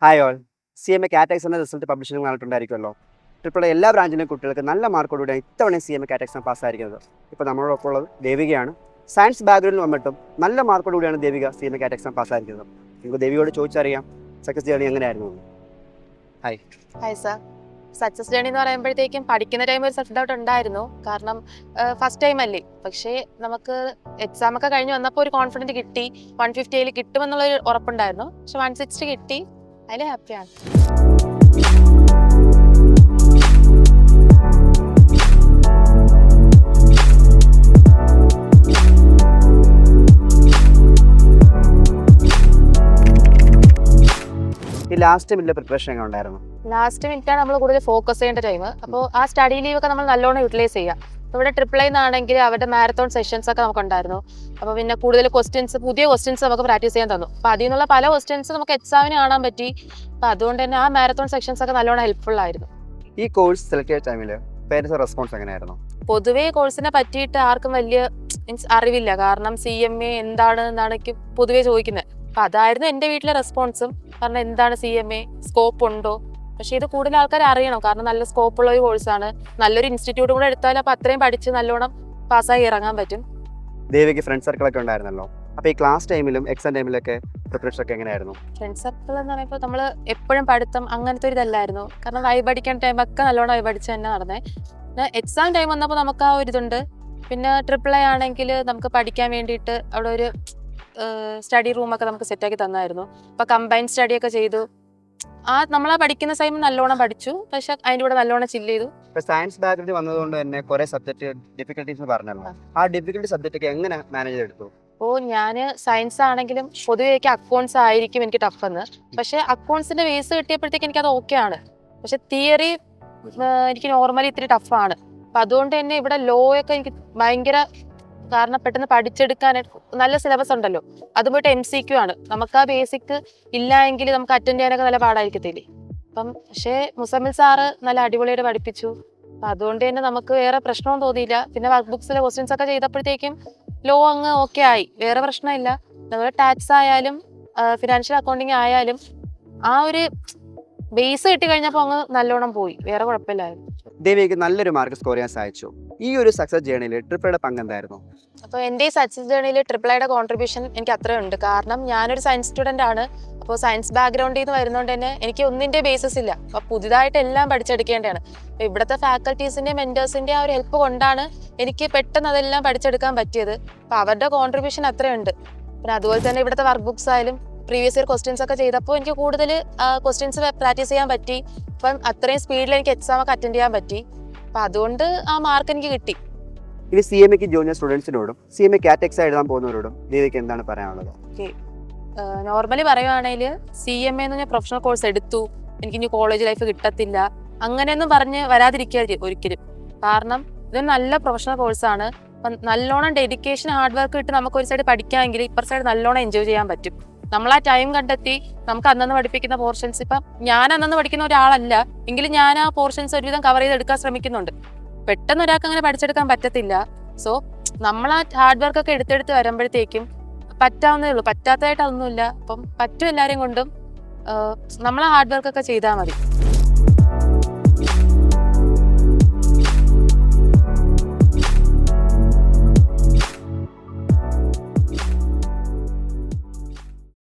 Hi all. CMA കാറ്റ് എന്ന result publish ചെയ്യുന്ന പറഞ്ഞിട്ടുണ്ടായിരിക്കുമല്ലോ. ട്രിപ്പിൾ എല്ലാ ബ്രാഞ്ചിലെയും കുട്ടികൾക്ക് നല്ല മാർക്കോടുകൂടി ഇത്തവണ CMA കാറ്റ് എക്സാം പാസ്സായിരിക്കുന്നത്. ഇപ്പോൾ നമ്മളോടൊപ്പം ഉള്ളത് ദേവികയാണ്. സയൻസ് ബാക്ക്ഗ്രൗണ്ടിൽ വന്നിട്ടും നല്ല മാർക്കോടുകൂടിയാണ് ദേവിക CMA കാറ്റ് എക്സാം പാസ്സായിരിക്കുന്നത്. നമുക്ക് ദേവികയോട് ചോദിച്ചറിയാം സക്സസ് ജേർണി എങ്ങനെയായിരുന്നു. Hi. Hi sir. Success journey എന്ന് പറയുമ്പോഴത്തേക്കും പഠിക്കുന്ന ടൈം ഒരു സെൽഫ് ഡൗട്ട് ഉണ്ടായിരുന്നു. കാരണം ഫസ്റ്റ് ടൈം അല്ലേ. പക്ഷേ നമുക്ക് എക്സാം ഒക്കെ കഴിഞ്ഞ് വന്നപ്പോൾ ഒരു കോൺഫിഡൻറ്റ് കിട്ടി. 150 കിട്ടുമെന്നുള്ളൊരു ഉറപ്പുണ്ടായിരുന്നു. പക്ഷെ 160 കിട്ടി. അതിൽ ഹാപ്പിയാണ്. ഈ ലാസ്റ്റ് മിനിറ്റിലെ പ്രിപ്പറേഷൻ എങ്ങനെ ഉണ്ടായിരുന്നു? ലാസ്റ്റ് മിനിറ്റാണ് നമ്മൾ കൂടുതൽ ഫോക്കസ് ചെയ്യേണ്ട ടൈം. അപ്പോൾ ആ സ്റ്റഡി ലീവ് ഒക്കെ നമ്മൾ നല്ലോണം യൂട്ടിലൈസ് ചെയ്യുക. ഇവിടെ ട്രിപ്പിൾ ആണെങ്കിൽ അവരുടെ മാരത്തോൺ സെഷൻസ് ഒക്കെ നമുക്കുണ്ടായിരുന്നു. അപ്പോൾ പിന്നെ കൂടുതൽ പുതിയ ക്വസ്റ്റ്യൻസ് നമുക്ക് പ്രാക്ടീസ് ചെയ്യാൻ തന്നു. അപ്പോൾ അതിൽ നിന്നുള്ള പല ക്വസ്റ്റ്യൻസ് നമുക്ക് എക്സാമിന് കാണാൻ പറ്റി. അപ്പോൾ അതുകൊണ്ട് തന്നെ ആ മാരത്തോൺ സെക്ഷൻസ് ഒക്കെ നല്ലോണം ഹെൽപ്ഫുൾ ആയിരുന്നു. ഈ കോഴ്സ് സെലക്ട് ചെയ്ത ടൈമിൽ പേരൻസ് റെസ്പോൺസ് എങ്ങനെയായിരുന്നു? പൊതുവേ കോഴ്സിനെ പറ്റിയിട്ട് ആർക്കും വലിയ അറിവില്ല. കാരണം CMA എന്താണ് എന്നാണ് എനിക്ക് പൊതുവേ ചോദിക്കുന്നത്. അപ്പം അതായിരുന്നു എൻ്റെ വീട്ടിലെ റെസ്പോൺസും. കാരണം എന്താണ് CMA, സ്കോപ്പ് ഉണ്ടോ? പക്ഷേ ഇത് കൂടുതൽ ആൾക്കാർ അറിയണം. കാരണം നല്ല സ്കോപ്പുള്ള ഒരു കോഴ്സാണ്. നല്ലൊരു ഇൻസ്റ്റിറ്റ്യൂട്ട് കൂടെ എടുത്താൽ അപ്പോൾ അത്രയും പഠിച്ച് നല്ലോണം പാസ്സായി ഇറങ്ങാൻ പറ്റും. ദേവിക്ക് ഫ്രണ്ട് സർക്കിളൊക്കെ ഉണ്ടായിരുന്നല്ലോ. അപ്പോൾ ഈ ക്ലാസ് ടൈമിലും എക്സാം ടൈമിലൊക്കെ പ്രിപ്പറേഷൻ ഒക്കെ എങ്ങനെയായിരുന്നു? ഫ്രണ്ട് സർക്കിൾ എന്ന് പറയുമ്പോൾ നമ്മൾ എപ്പോഴും പഠിത്തം അങ്ങനത്തെ ഒരു ഇതല്ലായിരുന്നു. കാരണം വൈബടിക്കാൻ ടൈമൊക്കെ നല്ലോണം വൈബടിച്ച് തന്നെ നടന്നേ. പിന്നെ എക്സാം ടൈം വന്നപ്പോൾ നമുക്ക് ആ ഒരു ഇതുണ്ട്. പിന്നെ ട്രിപ്പിൾ A ആണെങ്കിൽ നമുക്ക് പഠിക്കാൻ വേണ്ടിയിട്ട് അവിടെ ഒരു സ്റ്റഡി റൂമൊക്കെ നമുക്ക് സെറ്റാക്കി തന്നായിരുന്നു. അപ്പോൾ കമ്പൈൻ സ്റ്റഡിയൊക്കെ ചെയ്തു. നമ്മളാ പഠിക്കുന്ന ടൈം നല്ലോണം പഠിച്ചു. പക്ഷെ അതിൻ്റെ കൂടെ നല്ലോണം ചില്ല് ചെയ്തു. ഇപ്പോൾ സയൻസ് ബാക്ക്ഗ്രൗണ്ട് വന്നതുകൊണ്ട് തന്നെ കുറേ സബ്ജക്റ്റ് ഡിഫിക്കൽട്ടീസ് പറഞ്ഞല്ലോ. ആ ഡിഫിക്കൽട്ടി സബ്ജക്റ്റ് ഒക്കെ എങ്ങനെ മാനേജ് ചെയ്തെടുത്തു? അപ്പോൾ ഞാൻ സയൻസ് ആണെങ്കിലും പൊതുവെ എനിക്ക് അക്കൗണ്ട്സ് ആയിരിക്കും എനിക്ക് ടഫ് എന്ന്. പക്ഷെ അക്കൗണ്ട്സിന്റെ ബേസ് കിട്ടിയപ്പോഴത്തേക്ക് എനിക്കത് ഓക്കെ ആണ്. പക്ഷെ തിയറി എനിക്ക് നോർമലി ഇത്തിരി ടഫാണ്. അപ്പം അതുകൊണ്ട് തന്നെ ഇവിടെ ലോ ഒക്കെ എനിക്ക് ഭയങ്കര, കാരണം പെട്ടെന്ന് പഠിച്ചെടുക്കാനായിട്ട് നല്ല സിലബസ് ഉണ്ടല്ലോ. അത് പോയിട്ട് MCQ ആണ്. നമുക്ക് ആ ബേസിക് ഇല്ല എങ്കിൽ നമുക്ക് അറ്റൻഡ് ചെയ്യാനൊക്കെ നല്ല പാടായിരിക്കത്തില്ലേ. അപ്പം പക്ഷേ മുസമ്മിൽ സാറ് നല്ല അടിപൊളിയായിട്ട് പഠിപ്പിച്ചു. അപ്പം അതുകൊണ്ട് തന്നെ നമുക്ക് വേറെ പ്രശ്നമൊന്നും തോന്നിയില്ല. പിന്നെ വർക്ക് ബുക്സിലെ ക്വസ്റ്റ്യൻസ് ഒക്കെ ചെയ്തപ്പോഴത്തേക്കും ലോ അങ്ങ് ഓക്കെ ആയി. വേറെ പ്രശ്നമില്ല. അതുപോലെ ടാക്സ് ആയാലും ഫിനാൻഷ്യൽ അക്കൗണ്ടിങ് ആയാലും ആ ഒരു ബേസ് കിട്ടി കഴിഞ്ഞപ്പോൾ അങ്ങ് നല്ലോണം പോയി. വേറെ കുഴപ്പമില്ലായിരുന്നു. ദേവിക്ക് നല്ലൊരു മാർക്ക് സ്കോർ ചെയ്യാൻ സാധിച്ചു. ഈ ഒരു സക്സസ് ജേർണിയിൽ ട്രിപ്പിളുടെ പങ്ക് എന്തായിരുന്നു? അപ്പോൾ എൻ്റെ ഈ സക്സസ് ജേർണിയിൽ ട്രിപ്പിൾ Aയുടെ കോൺട്രിബ്യൂഷൻ എനിക്ക് അത്രയുണ്ട്. കാരണം ഞാനൊരു സയൻസ് സ്റ്റുഡൻ്റ് ആണ്. അപ്പോൾ സയൻസ് ബാക്ക്ഗ്രൗണ്ടിൽ നിന്ന് വരുന്നതുകൊണ്ട് തന്നെ എനിക്ക് ഒന്നിൻ്റെ ബേസിസ് ഇല്ല. അപ്പോൾ പുതിയതായിട്ട് എല്ലാം പഠിച്ചെടുക്കേണ്ടതാണ്. അപ്പോൾ ഇവിടുത്തെ ഫാക്കൽറ്റീസിൻ്റെയും മെൻറ്റേഴ്സിൻ്റെയും ആ ഒരു ഹെൽപ്പ് കൊണ്ടാണ് എനിക്ക് പെട്ടെന്ന് അതെല്ലാം പഠിച്ചെടുക്കാൻ പറ്റിയത്. അപ്പോൾ അവരുടെ കോൺട്രിബ്യൂഷൻ അത്രയുണ്ട്. പിന്നെ അതുപോലെ തന്നെ ഇവിടുത്തെ വർക്ക് ബുക്സ് ആയാലും പ്രീവിയസ് ഇയർ ക്വസ്റ്റ്യൻസ് ഒക്കെ ചെയ്തപ്പോൾ എനിക്ക് കൂടുതൽ ക്വസ്റ്റ്യൻസ് പ്രാക്ടീസ് ചെയ്യാൻ പറ്റി. അപ്പം അത്രയും സ്പീഡിൽ എനിക്ക് എക്സാം ഒക്കെ അറ്റൻഡ് ചെയ്യാൻ പറ്റി. അപ്പം അതുകൊണ്ട് ആ മാർക്ക് എനിക്ക് കിട്ടി. ഇനി CMAക്ക് ജൂനിയർ സ്റ്റുഡൻസിനോടും CMA കാറ്റ് എക്സാം എഴുതാൻ പോകുന്നവരോടും ദേവിക്ക് എന്താണ് പറയാനുള്ളത്? നോർമലി പറയുവാണെങ്കിൽ CMA എന്ന് ഞാൻ പ്രൊഫഷണൽ കോഴ്സ് എടുത്തു, എനിക്ക് ഇനി കോളേജ് ലൈഫ് കിട്ടത്തില്ല അങ്ങനെയൊന്നും പറഞ്ഞ് വരാതിരിക്കുക ഒരിക്കലും. കാരണം ഇതൊരു നല്ല പ്രൊഫഷണൽ കോഴ്സാണ്. അപ്പം നല്ലോണം ഡെഡിക്കേഷൻ ഹാർഡ് വർക്ക് ഇട്ട് നമുക്ക് ഒരു സൈഡ് പഠിക്കാമെങ്കിൽ ഇപ്പർ സൈഡ് നല്ലോണം എൻജോയ് ചെയ്യാൻ പറ്റും. നമ്മൾ ആ ടൈം കണ്ടെത്തി നമുക്ക് അന്നന്ന് പഠിപ്പിക്കുന്ന പോർഷൻസ്, ഇപ്പം ഞാൻ അന്നന്ന് പഠിക്കുന്ന ഒരാളല്ല എങ്കിലും ഞാൻ ആ പോർഷൻസ് ഒരുവിധം കവർ ചെയ്തെടുക്കാൻ ശ്രമിക്കുന്നുണ്ട്. പെട്ടെന്ന് ഒരാൾക്ക് അങ്ങനെ പഠിച്ചെടുക്കാൻ പറ്റത്തില്ല. സോ നമ്മൾ ആ ഹാർഡ് വർക്ക് ഒക്കെ എടുത്തെടുത്ത് വരുമ്പോഴത്തേക്കും പറ്റാവുന്നേ ഉള്ളൂ. പറ്റാത്തതായിട്ട് അതൊന്നുമില്ല. അപ്പം പറ്റും എല്ലാവരെയും കൊണ്ടും നമ്മൾ ആ ഹാർഡ് വർക്ക് ഒക്കെ ചെയ്താൽ മതി.